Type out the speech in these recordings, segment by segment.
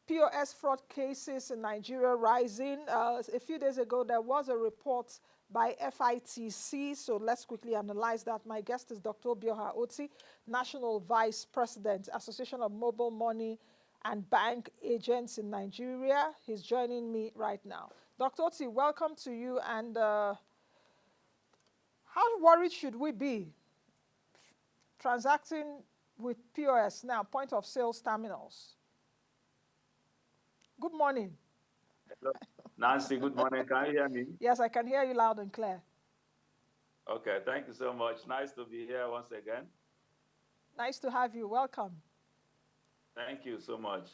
POS fraud cases in Nigeria rising. A few days ago, there was a report by FITC, so let's quickly analyze that. My guest is Dr. Obioha, National Vice President, Association of Mobile Money and Bank Agents in Nigeria. He's joining me right now. Dr. Oti, welcome to you. And how worried should we be transacting with POS now, point of sales terminals? Good morning. Hello. Nancy, good morning. Can you hear me? Yes, I can hear you loud and clear. Okay, thank you so much. Nice to be here once again. Nice to have you. Welcome. Thank you so much.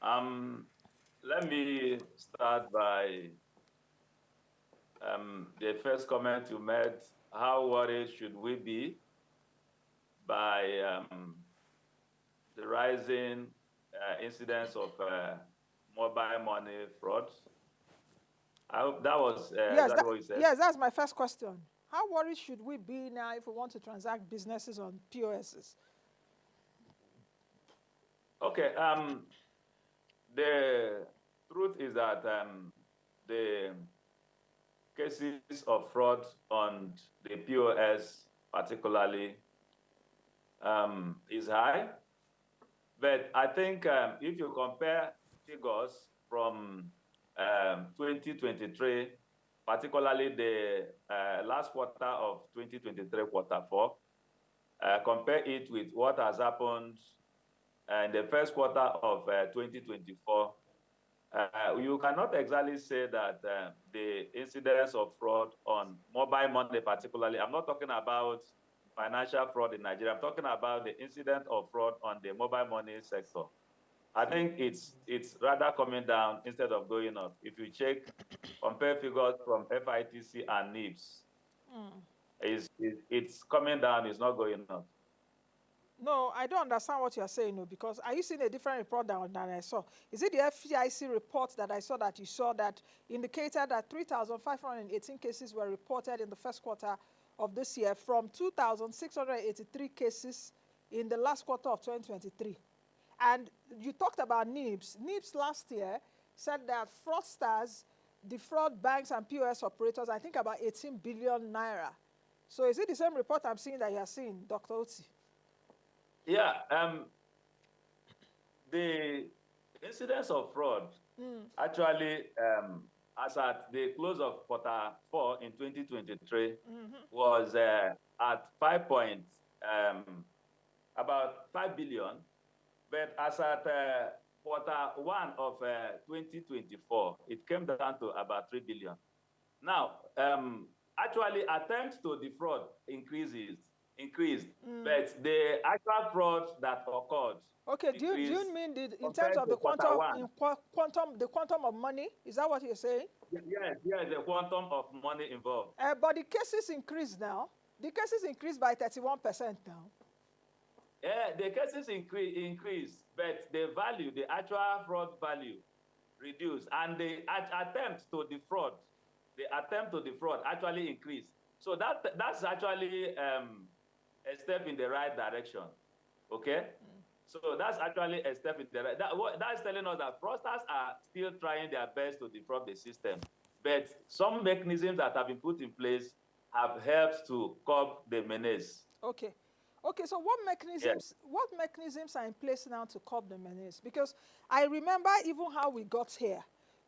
Let me start by the first comment you made. How worried should we be by the rising incidence of mobile money fraud? I hope that was exactly what you said. Yes, that's my first question. How worried should we be now if we want to transact businesses on POSs? Okay. The truth is that the cases of fraud on the POS particularly is high. But I think if you compare figures from 2023, particularly the last quarter of 2023, quarter four, compare it with what has happened in the first quarter of 2024, you cannot exactly say that the incidence of fraud on mobile money particularly, I'm not talking about financial fraud in Nigeria, I'm talking about the incident of fraud on the mobile money sector. I think it's rather coming down instead of going up. If you compare figures from FITC and NIPS, it's coming down, it's not going up. No, I don't understand what you're saying, no, because are you seeing a different report than I saw? Is it the FCIC report that I saw that you saw that indicated that 3,518 cases were reported in the first quarter of this year from 2,683 cases in the last quarter of 2023? And you talked about NIPS. NIPS last year said that fraudsters defraud banks and POS operators, I think about 18 billion naira. So is it the same report I'm seeing that you're seeing, Dr. Oti? Yeah, the incidence of fraud actually, as at the close of quarter four in 2023, was at about 5 billion. But as at quarter one of 2024, it came down to about 3 billion. Now, actually, attempts to defraud increased, but the actual fraud that occurred. Okay, do you mean in terms of the quantum of money? Is that what you're saying? Yes, the quantum of money involved. But the cases increased now. The cases increased by 31% now. Yeah, the cases increased, but the actual fraud value reduced, and the attempt to defraud actually increased. So that's actually a step in the right direction, okay? So that's actually a step in the right. That's telling us that fraudsters are still trying their best to defraud the system, but some mechanisms that have been put in place have helped to curb the menace. Okay. So what mechanisms are in place now to curb the menace? Because I remember even how we got here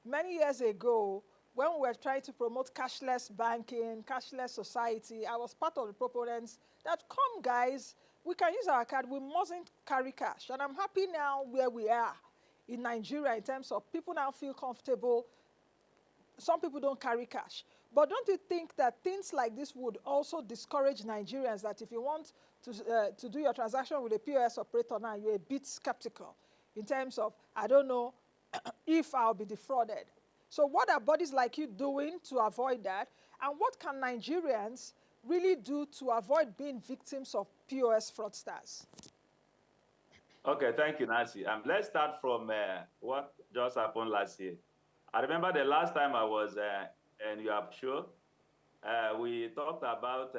many years ago when we were trying to promote cashless banking, cashless society. I was part of the proponents that, come guys, we can use our card, we mustn't carry cash. And I'm happy now where we are in Nigeria in terms of people now feel comfortable. Some people don't carry cash. But don't you think that things like this would also discourage Nigerians, that if you want to do your transaction with a POS operator now, you're a bit skeptical in terms of, I don't know if I'll be defrauded. So what are bodies like you doing to avoid that? And what can Nigerians really do to avoid being victims of POS fraudsters? Okay, thank you, Nancy. Let's start from what just happened last year. I remember the last time I was in your show, we talked about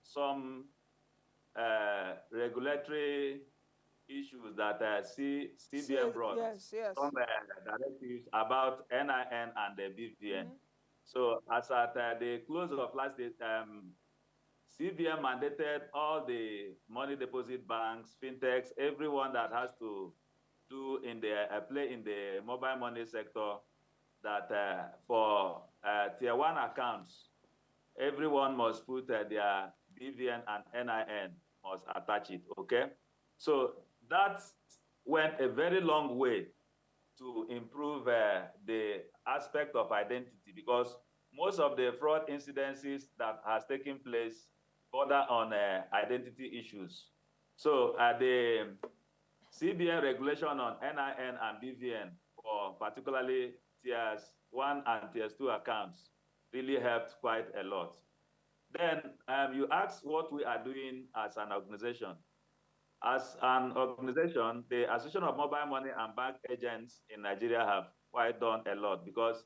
some regulatory issues that CBN brought, yes. some directives about NIN and the BVN. So as at the close of last day, CBN mandated all the money deposit banks, fintechs, everyone that has to do in the play in the mobile money sector, that for tier 1 accounts, everyone must put their BVN and NIN must attach it, okay? So that went a very long way to improve the aspect of identity, because most of the fraud incidences that has taken place border on identity issues. So the CBN regulation on NIN and BVN for particularly tiers 1 and tiers 2 accounts really helped quite a lot. Then you asked what we are doing as an organization. As an organization, the Association of Mobile Money and Bank Agents in Nigeria have quite done a lot, because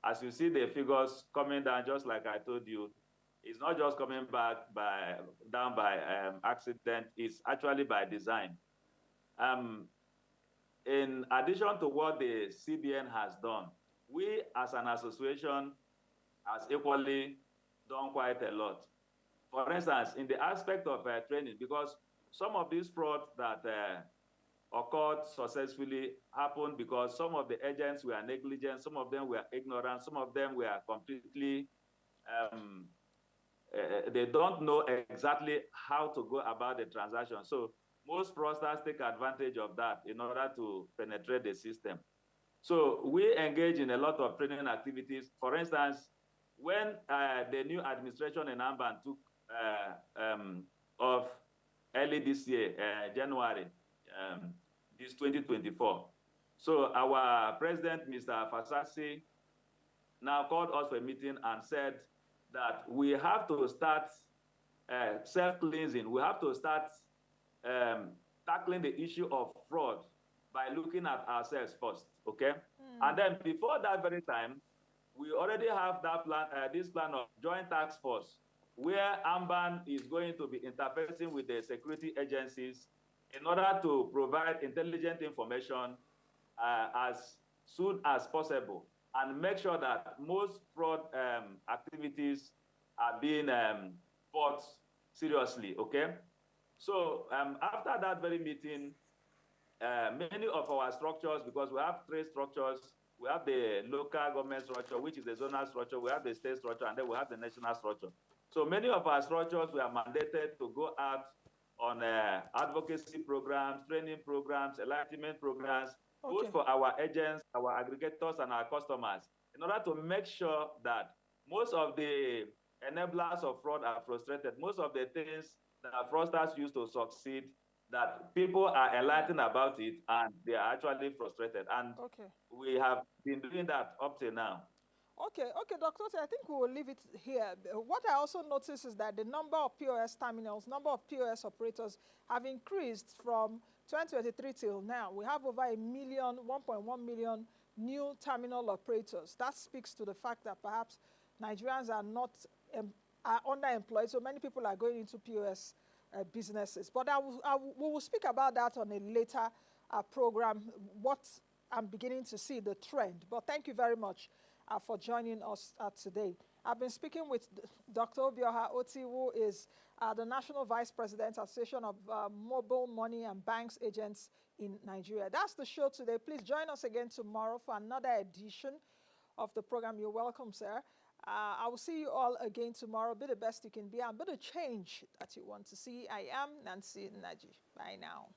as you see the figures coming down, just like I told you, it's not just coming down by accident, it's actually by design. In addition to what the CBN has done, we as an association has equally done quite a lot. For instance, in the aspect of training, because some of these frauds that occurred successfully happened because some of the agents were negligent, some of them were ignorant, some of them were completely, they don't know exactly how to go about the transaction. So most fraudsters take advantage of that in order to penetrate the system. So we engage in a lot of training activities. For instance, when the new administration in Amban took of early this year, January, this 2024. So our president, Mr. Fasasi, now called us for a meeting and said that we have to start self-cleansing. We have to start tackling the issue of fraud by looking at ourselves first, okay? And then before that very time, we already have that plan, this plan of joint task force, where Amban is going to be interfacing with the security agencies in order to provide intelligent information as soon as possible and make sure that most fraud activities are being fought seriously, okay? So after that very meeting, many of our structures, because we have 3 structures, we have the local government structure, which is the zonal structure, we have the state structure, and then we have the national structure. So many of our structures were mandated to go out on advocacy programs, training programs, enlightenment programs, both for our agents, our aggregators, and our customers, in order to make sure that most of the enablers of fraud are frustrated. Most of the things that fraudsters use to succeed, that people are enlightened about it and they are actually frustrated. And we have been doing that up till now. Okay, Dr. I think we will leave it here. What I also noticed is that the number of POS terminals, number of POS operators have increased from 2023 till now. We have over 1.1 million new terminal operators. That speaks to the fact that perhaps Nigerians are not are underemployed, so many people are going into POS businesses. But we will speak about that on a later program, what I'm beginning to see, the trend. But thank you very much for joining us today. I've been speaking with Dr. Obioha Oti, who is the National Vice President, Association of Mobile Money and Banks Agents in Nigeria. That's the show today. Please join us again tomorrow for another edition of the program. You're welcome, sir. I will see you all again tomorrow. Be the best you can be and be the change that you want to see. I am Nancy Naji. Bye now.